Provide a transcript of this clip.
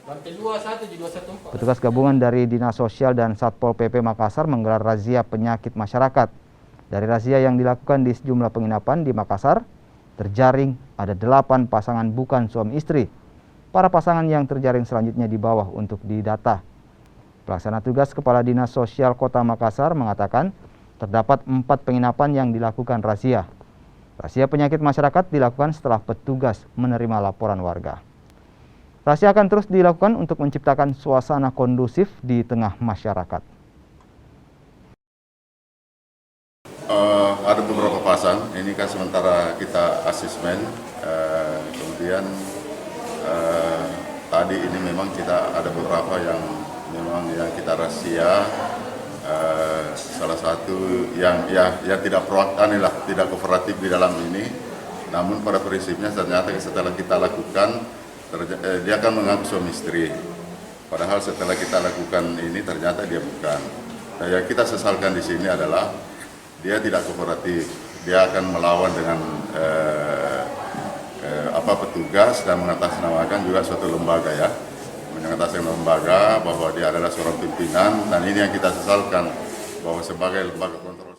Lantai 21 di 214. Petugas gabungan dari Dinas Sosial dan Satpol PP Makassar menggelar razia penyakit masyarakat. Dari razia yang dilakukan di sejumlah penginapan di Makassar, terjaring ada 8 pasangan bukan suami istri. Para pasangan yang terjaring selanjutnya di bawah untuk didata. Pelaksana tugas Kepala Dinas Sosial Kota Makassar mengatakan terdapat 4 penginapan yang dilakukan razia. Razia penyakit masyarakat dilakukan setelah petugas menerima laporan warga. Razia akan terus dilakukan untuk menciptakan suasana kondusif di tengah masyarakat. Ada beberapa pasang, ini kan sementara kita asesmen, kemudian tadi ini memang kita ada beberapa yang memang yang kita razia, salah satu yang tidak proaktif, tidak kooperatif di dalam ini, namun pada prinsipnya ternyata setelah kita lakukan, dia akan mengaku suami istri, padahal setelah kita lakukan ini ternyata dia bukan. Nah, yang kita sesalkan di sini adalah dia tidak kooperatif, dia akan melawan dengan petugas dan mengatasnamakan juga suatu lembaga ya, mengatasnamakan lembaga bahwa dia adalah seorang pimpinan, dan ini yang kita sesalkan bahwa sebagai lembaga kontrol.